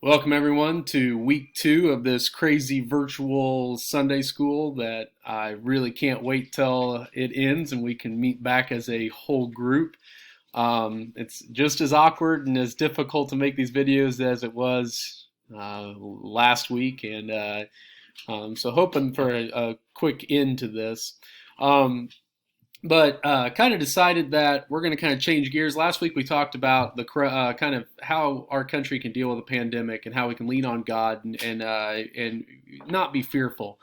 Welcome, everyone, to week 2 of this crazy virtual Sunday school that I really can't wait till it ends and we can meet back as a whole group. It's just as awkward and as difficult to make these videos as it was last week, and so hoping for a quick end to this. Um, but kind of decided that we're going to kind of change gears. Last week we talked about the kind of how our country can deal with a pandemic and how we can lean on God and not be fearful.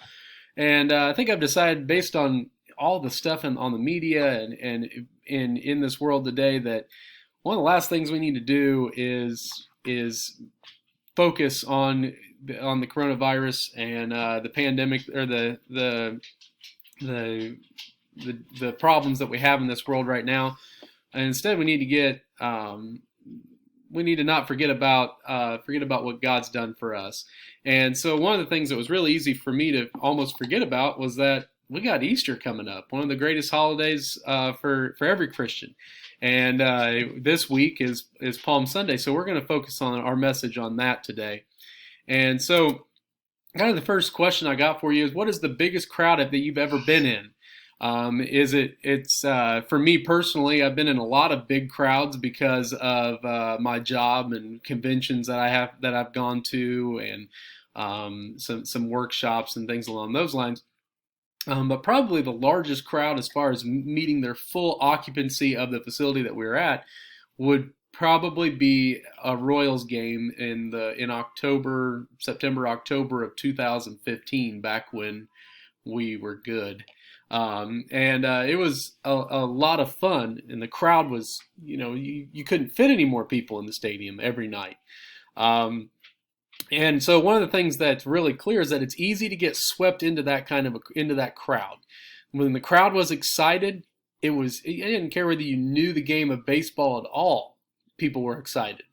And I think I've decided, based on all the stuff on the media and in this world today, that one of the last things we need to do is focus on the coronavirus and the pandemic, or the the problems that we have in this world right now. And instead, we need to not forget about what God's done for us. And so one of the things that was really easy for me to almost forget about was that we got Easter coming up, one of the greatest holidays for every Christian. And this week is Palm Sunday, so we're going to focus on our message on that today. And so, kind of the first question I got for you is, what is the biggest crowd that you've ever been in? For me personally, I've been in a lot of big crowds because of my job and conventions that I've gone to, and some workshops and things along those lines. But probably the largest crowd, as far as meeting their full occupancy of the facility that we were at, would probably be a Royals game in September, October of 2015, back when we were good. And it was a lot of fun, and the crowd was, you couldn't fit any more people in the stadium every night. And so one of the things that's really clear is that it's easy to get swept into into that crowd. When the crowd was excited, it didn't care whether you knew the game of baseball at all. People were excited.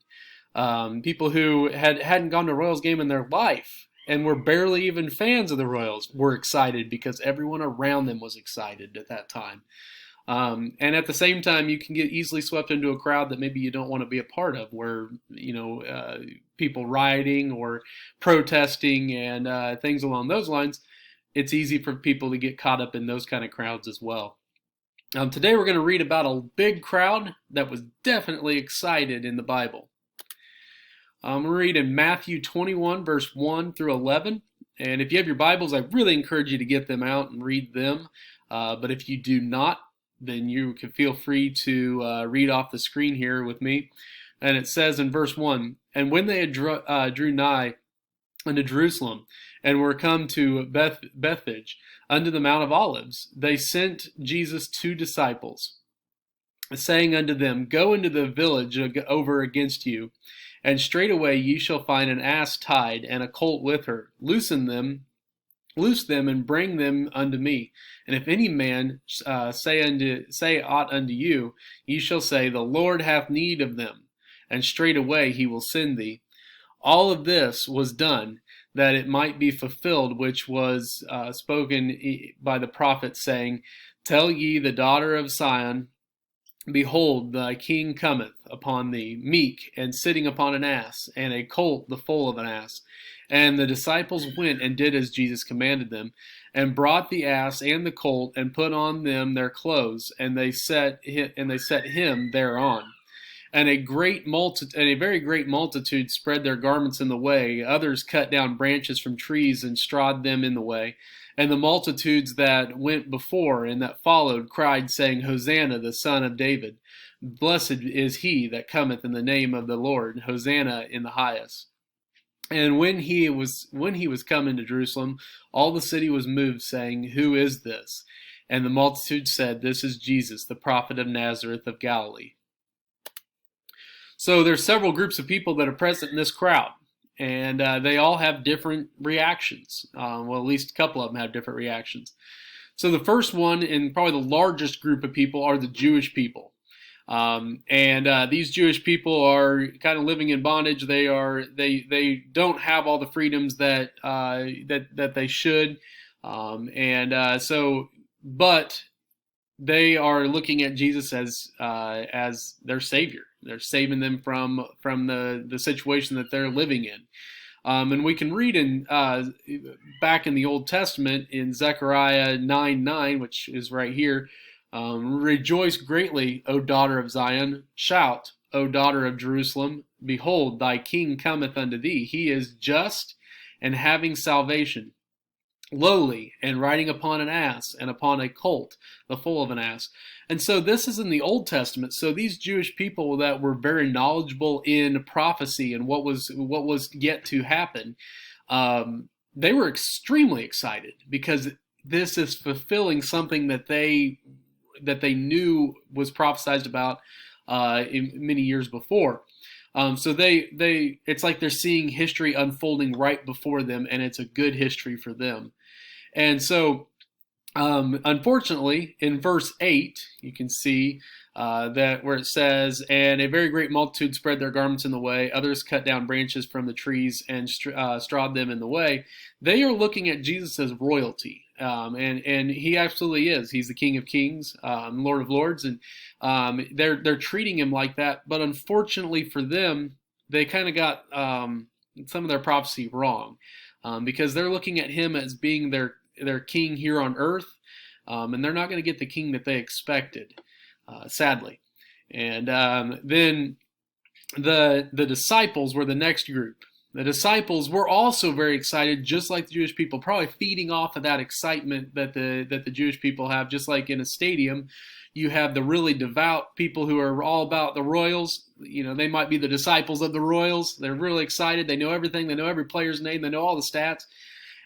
People who hadn't gone to a Royals game in their life and were barely even fans of the Royals were excited because everyone around them was excited at that time. And at the same time, you can get easily swept into a crowd that maybe you don't want to be a part of, where people rioting or protesting and things along those lines. It's easy for people to get caught up in those kind of crowds as well. Today we're going to read about a big crowd that was definitely excited in the Bible. I'm going to read in Matthew 21, verse 1 through 11. And if you have your Bibles, I really encourage you to get them out and read them. But if you do not, then you can feel free to read off the screen here with me. And it says in verse 1, "And when they had drew nigh unto Jerusalem, and were come to Bethphage, unto the Mount of Olives, they sent Jesus 2 disciples, saying unto them, Go into the village over against you, and straightway ye shall find an ass tied, and a colt with her. Loose them, and bring them unto me. And if any man say aught unto you, ye shall say, The Lord hath need of them, and straightway he will send thee. All of this was done, that it might be fulfilled, which was spoken by the prophet, saying, Tell ye the daughter of Sion, Behold, thy king cometh upon thee, meek, and sitting upon an ass, and a colt the foal of an ass. And the disciples went and did as Jesus commanded them, and brought the ass and the colt, and put on them their clothes, and they set him thereon. And a very great multitude spread their garments in the way. Others cut down branches from trees and strawed them in the way. And the multitudes that went before and that followed cried, saying, Hosanna, the Son of David. Blessed is he that cometh in the name of the Lord. Hosanna in the highest. And when he was come into Jerusalem, all the city was moved, saying, Who is this? And the multitude said, This is Jesus, the prophet of Nazareth of Galilee. So there's several groups of people that are present in this crowd, and they all have different reactions. Well, at least a couple of them have different reactions. So the first one, and probably the largest group of people, are the Jewish people. These Jewish people are kind of living in bondage. They don't have all the freedoms that they should, but they are looking at Jesus as their Savior, They're saving them from the situation that they're living in. And we can read in back in the Old Testament in Zechariah 9:9, which is right here. Rejoice greatly, O daughter of Zion. Shout, O daughter of Jerusalem. Behold, thy king cometh unto thee. He is just and having salvation, lowly and riding upon an ass and upon a colt, the foal of an ass. And so this is in the Old Testament. So these Jewish people that were very knowledgeable in prophecy and what was yet to happen, they were extremely excited because this is fulfilling something that they knew was prophesied about in many years before. So it's like they're seeing history unfolding right before them, and it's a good history for them. And so, unfortunately, in verse 8, you can see that where it says, "And a very great multitude spread their garments in the way. Others cut down branches from the trees and strawed them in the way." They are looking at Jesus as royalty. And he absolutely is. He's the King of Kings, Lord of Lords, and they're treating him like that. But unfortunately for them, they kind of got some of their prophecy wrong, because they're looking at him as being their king here on earth, and they're not going to get the king that they expected, sadly. And then the disciples were the next group. The disciples were also very excited, just like the Jewish people, probably feeding off of that excitement that the Jewish people have. Just like in a stadium, you have the really devout people who are all about the Royals. You know, they might be the disciples of the Royals. They're really excited. They know everything. They know every player's name. They know all the stats.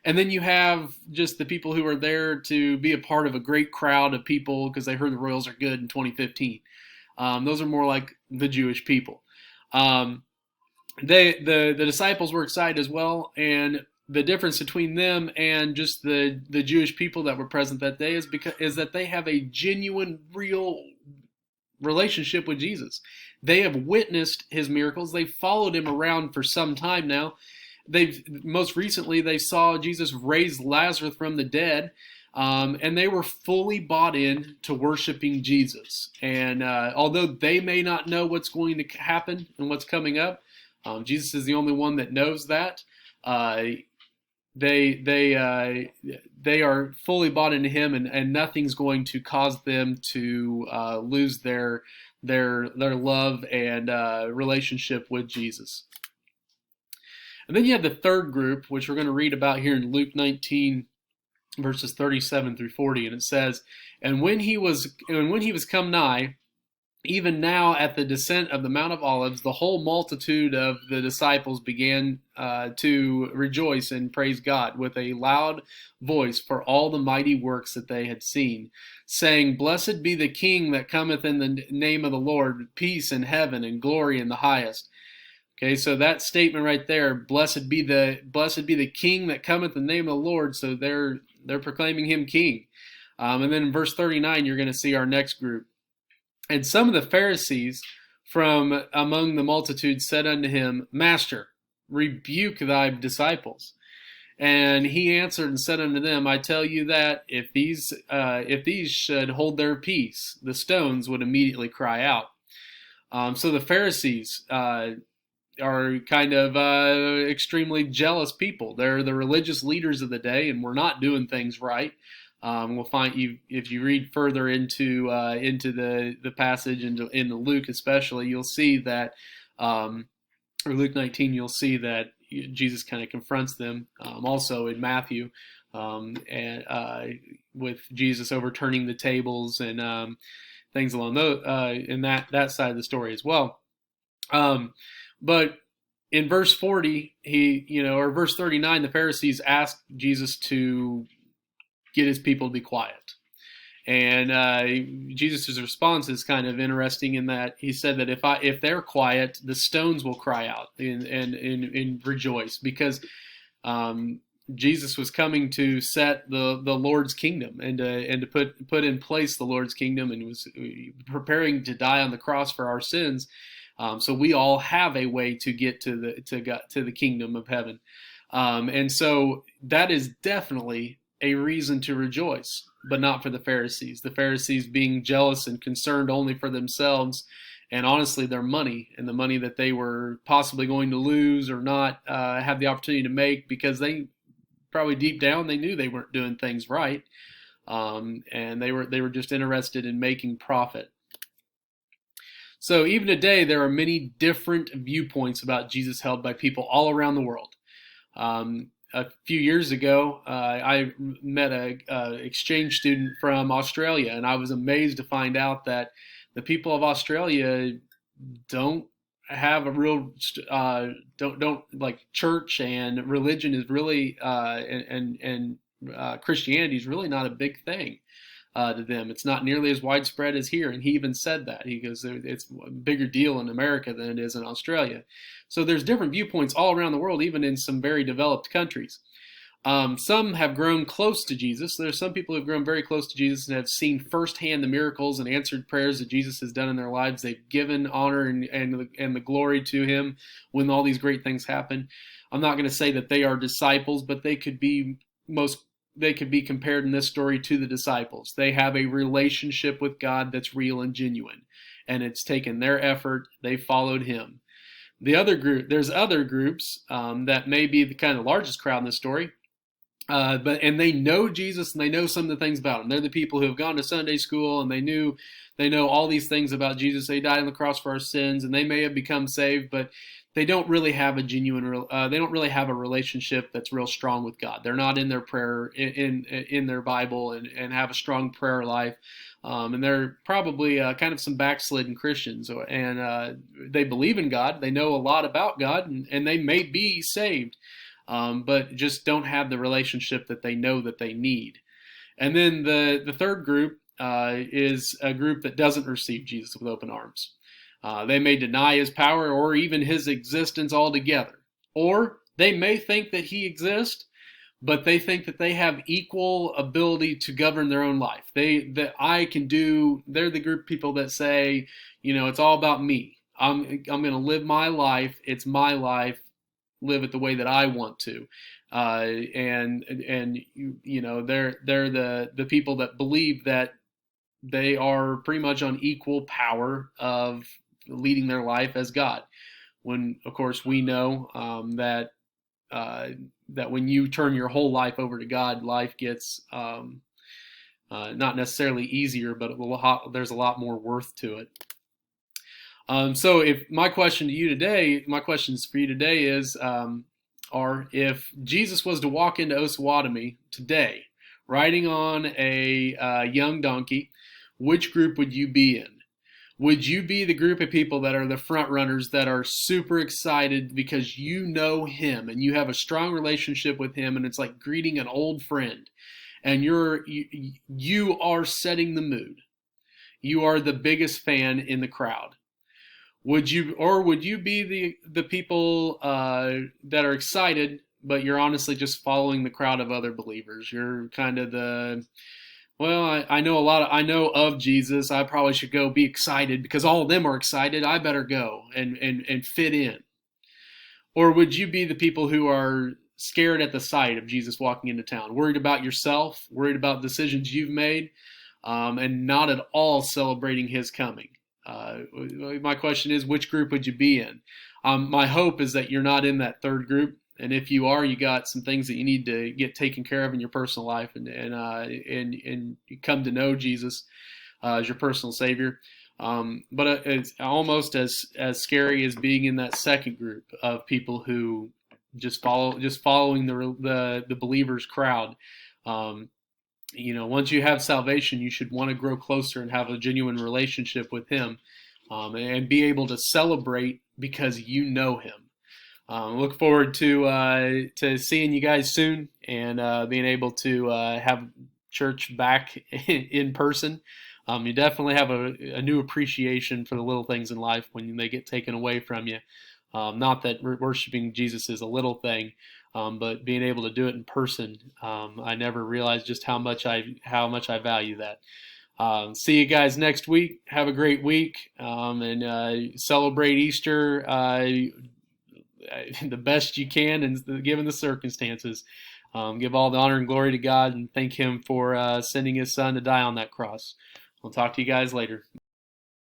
And then you have just the people who are there to be a part of a great crowd of people because they heard the Royals are good in 2015. Those are more like the Jewish people. The disciples were excited as well, and the difference between them and just the Jewish people that were present that day is that they have a genuine, real relationship with Jesus. They have witnessed his miracles. They've followed him around for some time now. Most recently they saw Jesus raise Lazarus from the dead, and they were fully bought in to worshiping Jesus. And although they may not know what's going to happen and what's coming up, Jesus is the only one that knows that. They are fully bought into him, and nothing's going to cause them to lose their love and relationship with Jesus. And then you have the third group, which we're going to read about here in Luke 19, verses 37 through 40, and it says, "And when he was come nigh, even now at the descent of the Mount of Olives, the whole multitude of the disciples began to rejoice and praise God with a loud voice for all the mighty works that they had seen, saying, Blessed be the King that cometh in the name of the Lord, peace in heaven and glory in the highest." Okay, so that statement right there, blessed be the King that cometh in the name of the Lord. So they're proclaiming him King. And then in verse 39, you're going to see our next group. "And some of the Pharisees from among the multitude said unto him, Master, rebuke thy disciples. And he answered and said unto them, I tell you that if these should hold their peace, the stones would immediately cry out." So the Pharisees are kind of extremely jealous people. They're the religious leaders of the day, and we're not doing things right. We'll find if you read further into the passage in Luke especially, you'll see that, or Luke 19, you'll see that Jesus kind of confronts them. Also in Matthew, and with Jesus overturning the tables and things along those in that side of the story as well. But in verse 40, or verse 39, the Pharisees asked Jesus to get his people to be quiet. And Jesus' response is kind of interesting in that he said that if they're quiet, the stones will cry out and rejoice, because Jesus was coming to set the Lord's kingdom and to put in place the Lord's kingdom, and was preparing to die on the cross for our sins. So we all have a way to get to the kingdom of heaven, and so that is definitely a reason to rejoice, but not for the Pharisees. The Pharisees being jealous and concerned only for themselves, and honestly their money, and the money that they were possibly going to lose or not have the opportunity to make, because they probably deep down they knew they weren't doing things right, and they were just interested in making profit. So even today, there are many different viewpoints about Jesus held by people all around the world. A few years ago, I met a exchange student from Australia, and I was amazed to find out that the people of Australia don't have a real don't like church, and religion is really and Christianity is really not a big thing to them. It's not nearly as widespread as here, and he even said that. He goes, it's a bigger deal in America than it is in Australia. So there's different viewpoints all around the world, even in some very developed countries. Some have grown close to Jesus. There's some people who have grown very close to Jesus and have seen firsthand the miracles and answered prayers that Jesus has done in their lives. They've given honor and the glory to him when all these great things happen. I'm not going to say that they are disciples, but they could be compared in this story to the disciples. They have a relationship with God that's real and genuine, and it's taken their effort. They followed him. There's other groups that may be the kind of largest crowd in the story, but they know Jesus and they know some of the things about him. They're the people who have gone to Sunday school and they know all these things about Jesus. They died on the cross for our sins, and they may have become saved, but they don't really have a they don't really have a relationship that's real strong with God. They're not in their prayer in their Bible and have a strong prayer life. And they're probably kind of some backslidden Christians, and they believe in God. They know a lot about God, and they may be saved, but just don't have the relationship that they know that they need. And then the third group is a group that doesn't receive Jesus with open arms. They may deny his power or even his existence altogether. Or they may think that he exists, but they think that they have equal ability to govern their own life. They're the group of people that say, it's all about me. I'm going to live my life. It's my life. Live it the way that I want to. And they're the people that believe that they are pretty much on equal power of leading their life as God. When, of course, we know that when you turn your whole life over to God, life gets not necessarily easier, but there's a lot more worth to it. So, if my questions for you today are if Jesus was to walk into Osawatomie today, riding on a young donkey, which group would you be in? Would you be the group of people that are the front runners that are super excited because you know him and you have a strong relationship with him, and it's like greeting an old friend, and you are setting the mood? You are the biggest fan in the crowd. Would you be the people that are excited, but you're honestly just following the crowd of other believers? You're kind of I know of Jesus. I probably should go be excited because all of them are excited. I better go and fit in. Or would you be the people who are scared at the sight of Jesus walking into town, worried about yourself, worried about decisions you've made, and not at all celebrating his coming? My question is, which group would you be in? My hope is that you're not in that third group. And if you are, you got some things that you need to get taken care of in your personal life, and you come to know Jesus as your personal Savior. But it's almost as scary as being in that second group of people who just following the believers crowd. Once you have salvation, you should want to grow closer and have a genuine relationship with him, and be able to celebrate because you know him. Look forward to seeing you guys soon, and being able to have church back in person. You definitely have a new appreciation for the little things in life when they get taken away from you. Not that worshiping Jesus is a little thing, but being able to do it in person, I never realized just how much I value that. See you guys next week. Have a great week, and celebrate Easter the best you can, and given the circumstances. Give all the honor and glory to God, and thank him for sending his son to die on that cross. I'll talk to you guys later.